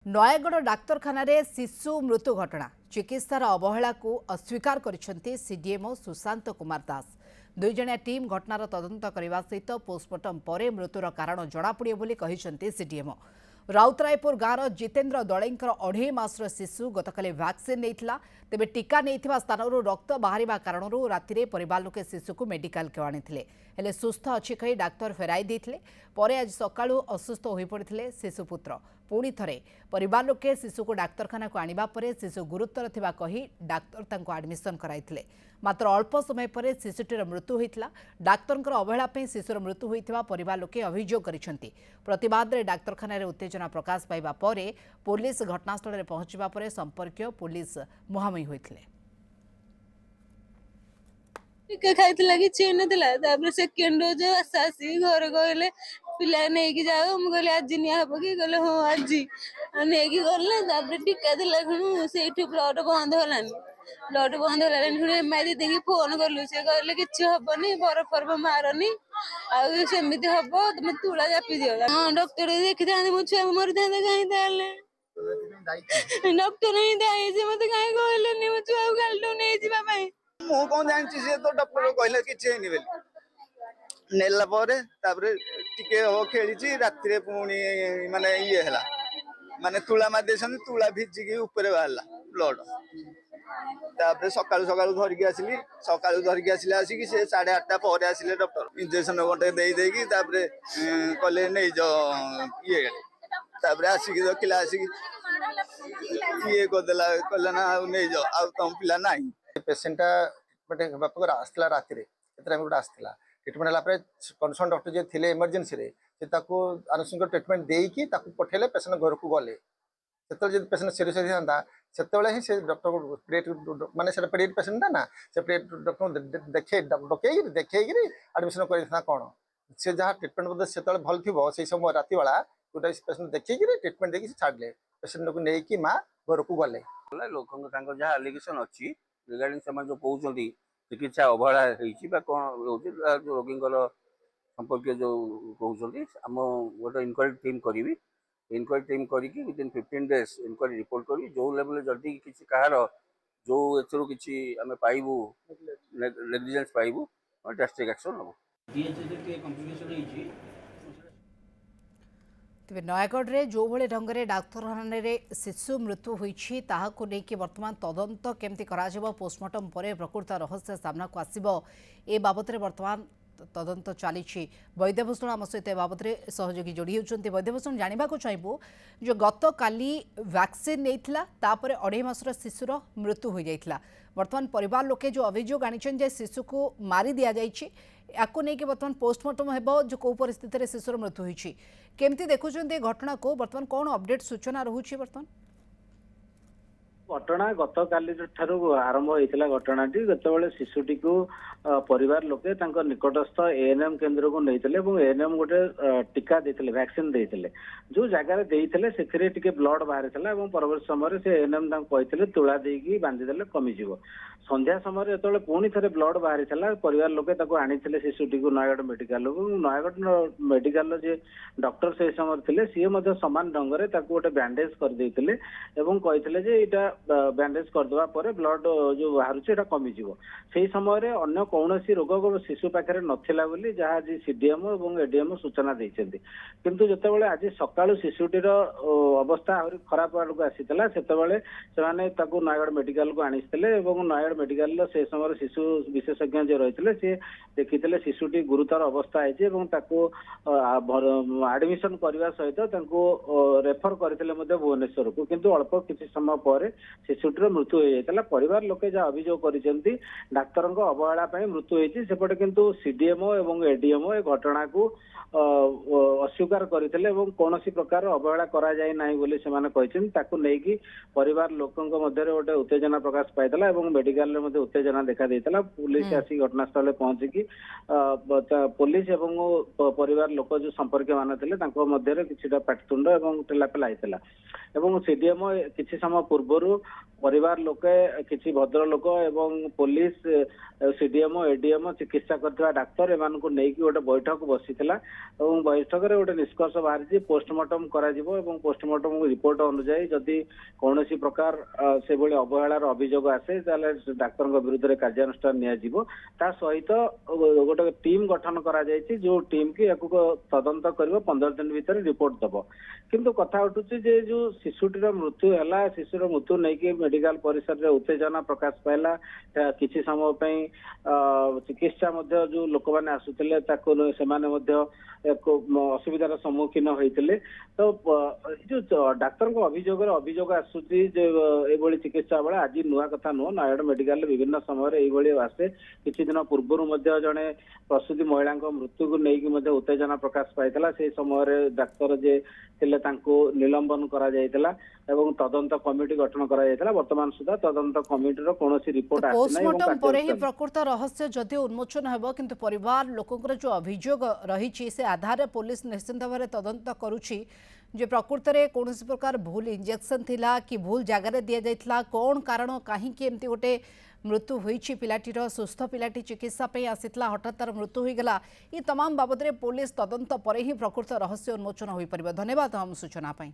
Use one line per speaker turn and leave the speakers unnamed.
नयगढ़ डाक्तरखाना शिशु मृत्यु घटना चिकित्सार अवहेला को अस्वीकार करिसेंती सीडीएमओ सुशांत कुमार दास। दुई जणिया टीम घटनार तदंत करने सहित पोस्टमार्टम पर मृत्युर कारण जनापड़े बोली कहिसेंती सीडीएमओ। राउतरायपुर गाँवर जितेन्द्र दड़ेंकर 2.5 मासर शिशु गतकाली वैक्सीन नहीं तेबे टीका नहीं स्थान रक्त बाहर कारण राति परिवार लोके शिशु को मेडिकल को आनी हेले सुस्थ अच्छी कही डाक्तर फेराई देते आज सकाळु असुस्थ हो पड़ते शिशुपुत्र। पुणी थरे परिवार लोके शिशु को डाक्तरखाना को आनिबा परे शिशु गुरुतर थिबा कही डाक्तर तांको एडमिशन कराइथिले। मात्र अल्प समय पर शिशुटीर मृत्यु होइथिला। डाक्तरंकर अवहेला पे शिशुर मृत्यु होइथिबा परिवार लोके अभियोग करिसेंती। प्रतिवाद रे डाक्तरखाना रे उत्तेजना प्रकाश पाइबा परे पुलिस घटनास्थल रे पहुंचबा परे संपर्क पुलिस मुहांमुही होइथिले।
टीका खाइला किसी नला सेकेंड डोज आसी घर कहले पिला नहीं जाओ मुझे कहले आज निहब कि कहले हाँ आज नहीं गले टीका देला से ब्लड बंद होलानी ब्लड बंद होलानी एमआई दीदी फोन कलु से कहले कि हबनी बरफ फर्फ मारनी आमती हम तुम तुला चापी दियो। हाँ डॉक्टर देखी था मो छुआ मरी था कहीं डॉक्टर ही मत कहीं कहले मो छुआ गालू नहीं जावाई
मु कौन जानची से तो डॉक्टर कहले किछि हेनी बेली नेला परे तापरे टिके हो खेलीची राति रे पुणी माने ये हला माने तुला मा देसन तुला भिजी की ऊपर बाहरला ब्लड तापरे सकाळु सकाळु धरिकी आसिली आसिकी से 8:30 पर आसिले डॉक्टर इंजेक्शन गोटे देई देकी तापरे कहले नै जो ये तापरे आसिकी देखिला आसिकी ये कोदला कहले ना नै जो आ तुम पिला नाही
पेसेंट ट्रिटमेंट बापा आसला राति गोटे आसला ट्रिटमेंट है कनसर्न डॉक्टर जी थे इमरजेंसी रे आनुषंगिक ट्रिटमेंट देकी पठेले पेसेंट घर को गले से पेसेंट सीरीयस था से ही डॉक्टर माने पेडियाट्रिक पेसेंट ना से पेडियाट्रिक डॉक्टर देखे देखे एडमिशन कर कौन से जहाँ ट्रिटमेंट से भल थी से समय राति वाला गोटे पेसेंट देखे ट्रिटमेंट देखिए छाड़े पेसेंट को लेकिन माँ घर को गले
लोक जहाँ आलिगेसन अच्छी रिगार्डिंग से जो कहते चिकित्सा अवहेला कौन रोगी संपर्क जो कहते आम गोटे इनक्वारी टीम करी इनक्वारी टीम करके विदिन 15 डेज इनक्वारी रिपोर्ट करी जो लेवल जल्दी किसी कहार जो एथरू किसी आम पाइबू नेग्लिजेंस पाइबू ड्रास्टिक एक्शन हम
तेज नयगढ़ में जो भाई ढंग से डाक्तरखाना शिशु मृत्यु होती बर्तमान तदंत केमती पोस्टमार्टम पर प्रकृत रहस्य सामना को आसब ए बाबद बर्तमान तदंत चली। वैद्यभूषण आम सहित बाबद सहयोगी जोड़ी होती। वैद्यभूषण जानवा चाहबू जो गत काली वैक्सीन नहीं 2.5 मासर शिशुर मृत्यु हो जाता बर्तमान परिवार लोके जो अभियोग आनी शिशु को मारी दि जाइए याकू नहीं बर्तमान पोस्टमार्टम हो जो कौ परिस्थिति शिशुर मृत्यु होती केमती देखुं घटना को बर्तमान कौन अपडेट सूचना रोचे बर्तमान
घटना गत काली आरंभ होता घटनाटी गतबले शिशुटी को परिवार लोके निकटस्थ एएनएम केन्द्र को नहीं एएनएम गोटे टीका देते वैक्सीन देते जो जगार देते से ब्लड बाहरी परवर्त समय से एएनएम कहते तुला देकी बांधिदेले कमिज संध्या समय जो पुणी थे ब्लड बाहरी परिवार लोके आनी शिशुटी को नयगढ़ मेडिकल नयगढ़ मेडिकल जे डॉक्टर से समय थे सी सामान ढंग से गोटे बैंडेज करदे कहते यहाँ बैंडेज करदे पर ब्लड जो बाहर कमिज से समय अन्य कौन रोग शिशु पाखे नाला बोली जहाँ आज सीडीएमओ और एडीएमओ सूचना देते किंतु जितेबाला आज सकाळु शिशुटीर अवस्था आहरी खराब आड़क आसीला से नयगढ़ मेडिकल को आनीते नयगढ़ मेडिकल से समय शिशु विशेषज्ञ जो रही सी देखी शिशुटी गुरुतर अवस्था है आडमिशन करने सहित रेफर करते भुवनेश्वर को किंतु अल्प किसी समय पर शिशुटीर मृत्यु हो जाता परिवार लोके जहाँ अभियोग कर डाक्तर अवहेला मृत्यु होती सेपटे किंतु सीडीएमओ और एडीएमओ ए घटना को अस्वीकार करते कौन प्रकार अवहेला करा जाए ना बोली से परिवार लोकों मध्य गोटे उत्तेजना प्रकाश पाई मेडिकल उत्तेजना देखा देता पुलिस आसी घटनास्थल पहुंचिकी पुलिस एवं परिवार लोक जो संपर्क मान थे मध्य किसी पाटितुंड और टेलापेला होता सीडीएमओ किसी समय पूर्वर परिवार लोके किसी भद्र लोक एवं पुलिस सीडीएमओ एडीएमओ चिकित्सा करथिबा डाक्तर एमान को नेकी गोटे बैठक बसिथिला एवं बैठक रे गोटे निष्कर्ष बाहरी पोस्टमार्टम करा जिवो एवं पोस्टमार्टम रिपोर्ट अनुसार जदि कौनसी प्रकार से भली अवहेलार अभियोग आसे ताले डाक्तर विरुद्ध रे कार्यानुष्ठान निया जिवो ता सहित गोटे टीम गठन करा जायछि जो टीम की याकु तदंत करिवो 15 दिन भीतर रिपोर्ट दबो किंतु कथा उठुछि जे जो शिशुटीर मृत्यु हला शिशुर मृत्यु नै कि मेडिकल परिसर रे उत्तेजना प्रकाश पाइला किछि समय पई चिकित्सा मध्य जो लोक माने आसुतिले ताको सेमाने मध्य एक असुविधार सम्मुखीन होइतिले तो जो डाक्तर को अभियोग आसुची जे एभली चिकित्सा बेला आज नुआ कथा नुह नयगढ़ मेडिकल विभिन्न समय एभली आसे किछि दिन पूर्व मध्य जने प्रसूति महिला मृत्यु को लेकिन मध्य उत्तेजना प्रकाश पाइला से समय डाक्तर जे थिले तांको निलंबन करा जायतिला एवं तदंत कमिटी गठन करा जायतिला वर्तमान सुधा तदंत कमिटी रो कोनोसी रिपोर्ट आसी नै
पोस्टमार्टम परे ही प्रकृत रहस्य जदि उन्मोचन हेबो किंतु परिवार लोकंकर जो अभियोग रही से आधार पुलिस निश्चिंत भाव तदंत करुछि जे प्रकृत रे कोनोसी प्रकार भूल इंजेक्शन थिला कि भूल जगह दिया जायतिला कोन कारण काहे कि एमती गोटे मृत्यु होईछि पिलाटीर सुस्थ पिलाटी चिकित्सा पे आसीतला हठात तार मृत्यु हो गला ये तमाम बाबद रे पुलिस तदंत परे ही प्रकृत रहस्य उन्मोचन होई परिबो धन्यवाद हम सूचना पाई।